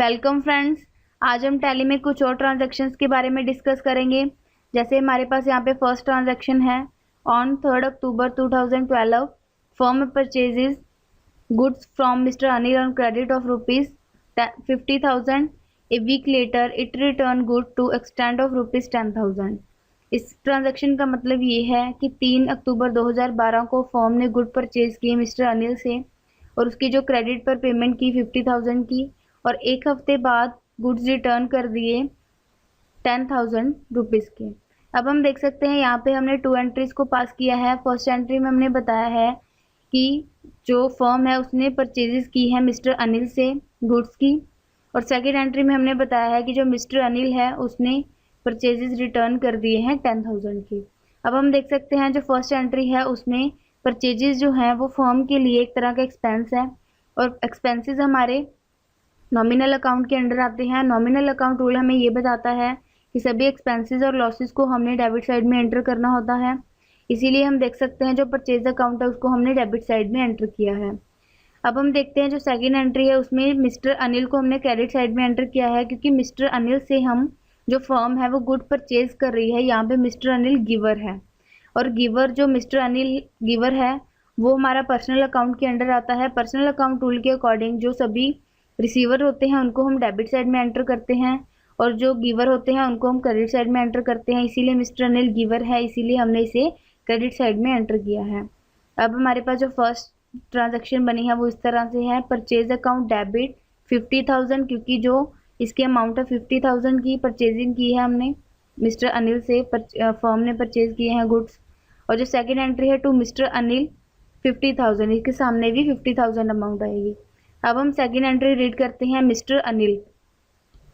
Welcome friends. आज हम tally में कुछ और ट्रांजैक्शंस के बारे में डिस्कस करेंगे। जैसे हमारे पास यहाँ पे फर्स्ट ट्रांजैक्शन है on 3 October 2012 firm purchases goods from mister Anil on credit of ₹50,000। A week later it return good to extend of ₹10,000। इस ट्रांजैक्शन का मतलब ये है कि 3 अक्टूबर 2012 को फर्म ने गुड परचेज किए मिस्टर अनिल से और उसकी जो क्रेडिट पर पेमेंट की 50,000 की, और एक हफ्ते बाद गुड्स रिटर्न कर दिए 10,000 रुपीज़ के। अब हम देख सकते हैं यहाँ पे हमने 2 एंट्रीज को पास किया है। फर्स्ट एंट्री में हमने बताया है कि जो फर्म है उसने परचेजेस की है मिस्टर अनिल से गुड्स की, और सेकंड एंट्री में हमने बताया है कि जो मिस्टर अनिल है उसने परचेजेस रिटर्न कर दिए हैं 10,000 के। अब हम देख सकते हैं जो फर्स्ट एंट्री है उसमें परचेजेस जो हैं वो फर्म के लिए एक तरह का एक्सपेंस है, और एक्सपेंसेस हमारे नॉमिनल अकाउंट के अंडर आते हैं। नॉमिनल अकाउंट रूल हमें ये बताता है कि सभी एक्सपेंसेस और लॉसेस को हमने डेबिट साइड में एंटर करना होता है, इसीलिए हम देख सकते हैं जो परचेज अकाउंट है उसको हमने डेबिट साइड में एंटर किया है। अब हम देखते हैं जो सेकंड एंट्री है उसमें मिस्टर अनिल को हमने क्रेडिट साइड में एंटर किया है, क्योंकि मिस्टर अनिल से हम जो फर्म है वो गुड परचेज कर रही है। यहाँ पे मिस्टर अनिल गिवर है, और गिवर जो मिस्टर अनिल गिवर है वो हमारा पर्सनल अकाउंट के अंडर आता है। पर्सनल अकाउंट रूल के अकॉर्डिंग जो सभी रिसीवर होते हैं उनको हम डेबिट साइड में एंटर करते हैं, और जो गिवर होते हैं उनको हम क्रेडिट साइड में एंटर करते हैं। इसीलिए मिस्टर अनिल गिवर है, इसीलिए हमने इसे क्रेडिट साइड में एंटर किया है। अब हमारे पास जो फर्स्ट ट्रांजैक्शन बनी है वो इस तरह से है, परचेज अकाउंट डेबिट 50,000, क्योंकि जो इसकी अमाउंट है 50,000 की परचेजिंग की है हमने मिस्टर अनिल से, फर्म ने परचेज किए हैं गुड्स। और जो सेकेंड एंट्री है टू मिस्टर अनिल 50,000, इसके सामने भी 50,000 अमाउंट आएगी। अब हम सेकेंड एंट्री रीड करते हैं मिस्टर अनिल।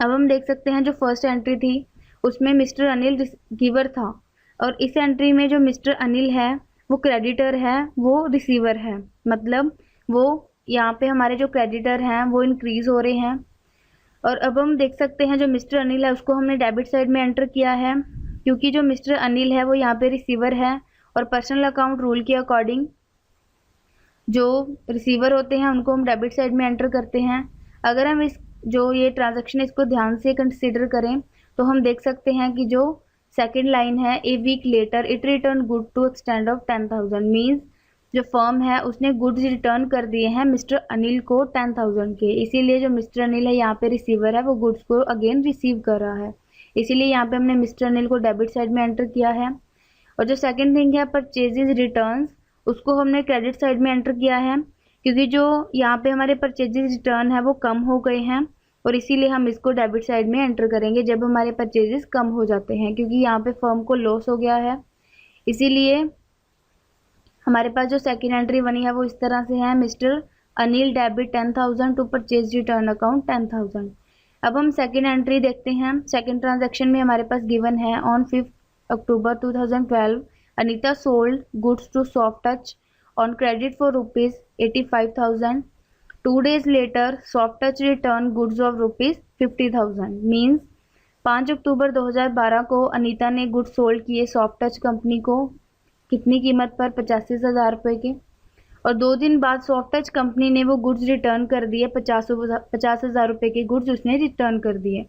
अब हम देख सकते हैं जो फर्स्ट एंट्री थी उसमें मिस्टर अनिल गिवर था, और इस एंट्री में जो मिस्टर अनिल है वो क्रेडिटर है, वो रिसीवर है। मतलब वो यहाँ पे हमारे जो क्रेडिटर हैं वो इंक्रीज हो रहे हैं। और अब हम देख सकते हैं जो मिस्टर अनिल है उसको हमने डेबिट साइड में एंटर किया है, क्योंकि जो मिस्टर अनिल है वो यहाँ पे रिसीवर है, और पर्सनल अकाउंट रूल के अकॉर्डिंग जो रिसीवर होते हैं उनको हम डेबिट साइड में एंटर करते हैं। अगर हम इस जो ये ट्रांजैक्शन इसको ध्यान से कंसिडर करें तो हम देख सकते हैं कि जो सेकंड लाइन है a week later it return good to extend of 10,000 means जो फर्म है उसने गुड्स रिटर्न कर दिए हैं मिस्टर अनिल को 10,000 के, इसीलिए जो मिस्टर अनिल है यहाँ पे रिसीवर है वो गुड्स को अगेन रिसीव कर रहा है, इसीलिए यहाँ पे हमने मिस्टर अनिल को डेबिट साइड में एंटर किया है। और जो सेकंड थिंग है परचेजेज रिटर्न्स, उसको हमने क्रेडिट साइड में एंटर किया है, क्योंकि जो यहाँ पे हमारे परचेजेज रिटर्न है वो कम हो गए हैं, और इसीलिए हम इसको डेबिट साइड में एंटर करेंगे जब हमारे परचेजेस कम हो जाते हैं, क्योंकि यहाँ पे फर्म को लॉस हो गया है। इसीलिए हमारे पास जो सेकेंड एंट्री बनी है वो इस तरह से है, mister Anil debit 10,000 to purchase return account 10,000। अब हम सेकेंड एंट्री देखते हैं। सेकेंड ट्रांजेक्शन में हमारे पास गिवन है on 5 October 2012 Anita sold goods to Soft Touch on credit for ₹85,000. 2 days later, Soft Touch returned goods of ₹50,000. Means 5 अक्टूबर 2012 को अनीता ने गुड्स सोल्ड किए सॉफ्ट टच कंपनी को, कितनी कीमत पर? 85,000 रुपये के। और 2 दिन बाद सॉफ्ट टच कंपनी ने वो गुड्स रिटर्न कर दिए, 50,000 रुपये के गुड्स उसने रिटर्न कर दिए।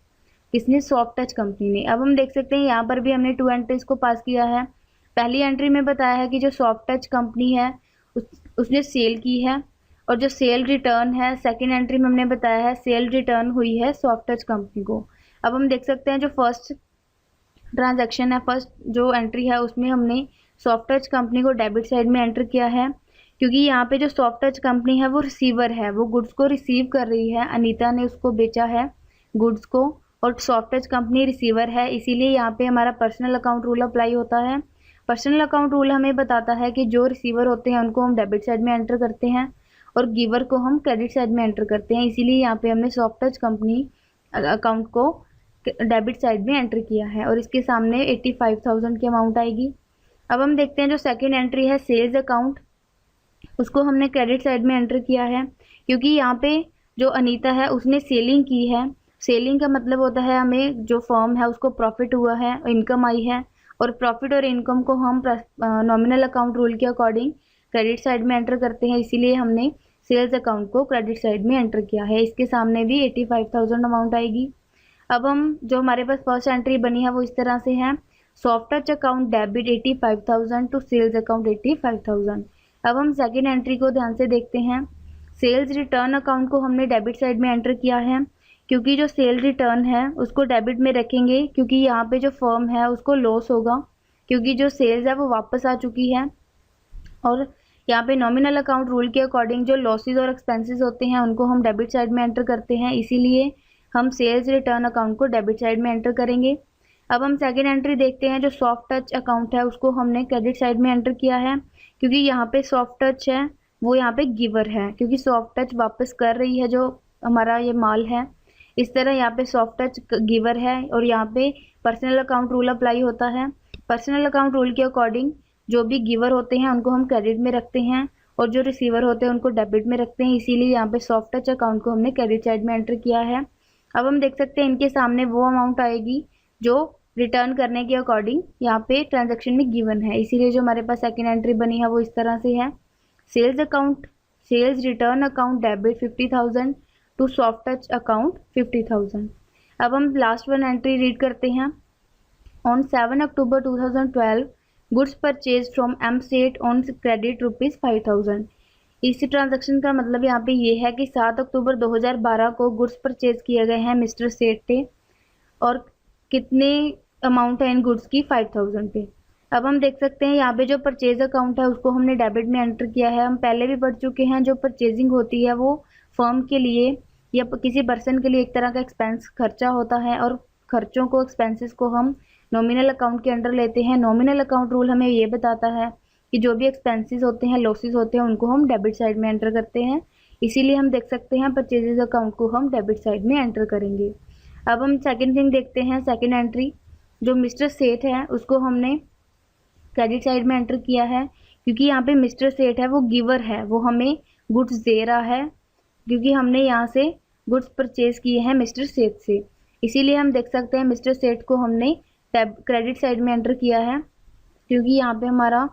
किसने? सॉफ्ट टच कंपनी ने। अब हम देख सकते हैं यहाँ पर भी हमने 2 एंट्रीज को पास किया है। पहली एंट्री में बताया है कि जो सॉफ्ट टच कंपनी है उसने सेल की है, और जो सेल रिटर्न है सेकंड एंट्री में हमने बताया है सेल रिटर्न हुई है सॉफ्ट टच कंपनी को। अब हम देख सकते हैं जो फर्स्ट ट्रांजैक्शन है, फर्स्ट जो एंट्री है उसमें हमने सॉफ्ट टच कंपनी को डेबिट साइड में एंटर किया है, क्योंकि यहाँ पे जो सॉफ्ट टच कंपनी है वो रिसीवर है, वो गुड्स को रिसीव कर रही है। अनीता ने उसको बेचा है गुड्स को, और सॉफ्ट टच कंपनी रिसीवर है, इसीलिए यहाँ पे हमारा पर्सनल अकाउंट रूल अप्लाई होता है। पर्सनल अकाउंट रूल हमें बताता है कि जो रिसीवर होते हैं उनको हम डेबिट साइड में एंटर करते हैं, और गिवर को हम क्रेडिट साइड में एंटर करते हैं, इसीलिए यहाँ पे हमने सॉफ्ट टच कंपनी अकाउंट को डेबिट साइड में एंटर किया है, और इसके सामने 85,000 की अमाउंट आएगी। अब हम देखते हैं जो सेकेंड एंट्री है सेल्स अकाउंट, उसको हमने क्रेडिट साइड में एंटर किया है, क्योंकि यहाँ पे जो अनीता है उसने सेलिंग की है। सेलिंग का मतलब होता है हमें जो फर्म है उसको प्रॉफिट हुआ है, इनकम आई है, और प्रॉफिट और इनकम को हम नॉमिनल अकाउंट रूल के अकॉर्डिंग क्रेडिट साइड में एंटर करते हैं, इसीलिए हमने सेल्स अकाउंट को क्रेडिट साइड में एंटर किया है। इसके सामने भी 85,000 अमाउंट आएगी। अब हम जो हमारे पास फर्स्ट एंट्री बनी है वो इस तरह से है, soft touch account debit 85,000 to sales account 85,000। अब हम सेकेंड एंट्री को ध्यान से देखते हैं। सेल्स रिटर्न अकाउंट को हमने डेबिट साइड में एंटर किया है, क्योंकि जो सेल रिटर्न है उसको डेबिट में रखेंगे, क्योंकि यहाँ पे जो फर्म है उसको लॉस होगा, क्योंकि जो सेल्स है वो वापस आ चुकी है। और यहाँ पे नॉमिनल अकाउंट रूल के अकॉर्डिंग जो लॉसेज और एक्सपेंसेस होते हैं उनको हम डेबिट साइड में एंटर करते हैं, इसीलिए हम सेल्स रिटर्न अकाउंट को डेबिट साइड में एंटर करेंगे। अब हम सेकेंड एंट्री देखते हैं। जो सॉफ्ट टच अकाउंट है उसको हमने क्रेडिट साइड में एंटर किया है, क्योंकि यहाँ पे सॉफ्ट टच है वो यहाँ पे गिवर है, क्योंकि सॉफ्ट टच वापस कर रही है जो हमारा ये माल है। इस तरह यहाँ पे सॉफ्ट टच गिवर है और यहाँ पे पर्सनल अकाउंट रूल अप्लाई होता है। पर्सनल अकाउंट रूल के अकॉर्डिंग जो भी गिवर होते हैं उनको हम क्रेडिट में रखते हैं और जो रिसीवर होते हैं उनको डेबिट में रखते हैं, इसीलिए यहाँ पे सॉफ्ट टच अकाउंट को हमने क्रेडिट साइड में एंटर किया है। अब हम देख सकते हैं इनके सामने वो अमाउंट आएगी जो रिटर्न करने के अकॉर्डिंग यहाँ पे ट्रांजेक्शन में गिवन है, इसीलिए जो हमारे पास सेकेंड एंट्री बनी है वो इस तरह से है। Sales account sales return account debit 50,000 to soft touch account 50,000। अब हम लास्ट वन एंट्री रीड करते हैं। On 7 October 2012 goods purchase from M Seth on credit ₹5,000। इस ट्रांजैक्शन का मतलब यहाँ पे ये है कि 7 अक्टूबर 2012 को गुड्स परचेज किए गए हैं मिस्टर सेठ पे, और कितने अमाउंट है इन गुड्स की 5,000 पे। अब हम देख सकते हैं यहाँ पे जो परचेज अकाउंट है उसको हमने डेबिट में एंटर किया है। हम पहले भी पढ़ चुके हैं, जो परचेजिंग होती है वो फर्म के लिए या किसी पर्सन के लिए एक तरह का एक्सपेंस खर्चा होता है, और खर्चों को एक्सपेंसेस को हम नॉमिनल अकाउंट के अंडर लेते हैं। नॉमिनल अकाउंट रूल हमें ये बताता है कि जो भी एक्सपेंसेस होते हैं, लॉसेस होते हैं, उनको हम डेबिट साइड में एंटर करते हैं, इसीलिए हम देख सकते हैं परचेजेज अकाउंट को हम डेबिट साइड में एंटर करेंगे। अब हम सेकेंड थिंग देखते हैं। सेकेंड एंट्री जो मिस्टर सेठ है उसको हमने क्रेडिट साइड में एंटर किया है, क्योंकि यहाँ पे मिस्टर सेठ है वो गिवर है, वो हमें गुड्स दे रहा है, क्योंकि हमने यहाँ से गुड्स परचेज किए हैं मिस्टर सेठ से, इसीलिए हम देख सकते हैं मिस्टर सेठ को हमने क्रेडिट साइड में एंटर किया है, क्योंकि यहाँ पे हमारा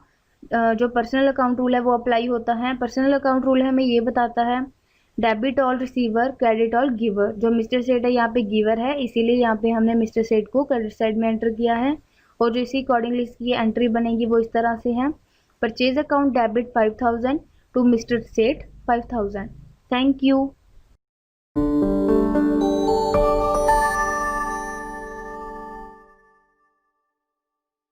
जो पर्सनल अकाउंट रूल है वो अप्लाई होता है। पर्सनल अकाउंट रूल हमें ये बताता है debit all receiver credit all giver. जो मिस्टर सेठ है यहाँ पे गिवर है, इसीलिए यहाँ पे हमने मिस्टर सेठ को क्रेडिट साइड में एंटर किया है, और जो इसी अकॉर्डिंगली इसकी एंट्री बनेगी वो इस तरह से है। Purchase account debit 5,000 to mister Seth 5,000। Thank you.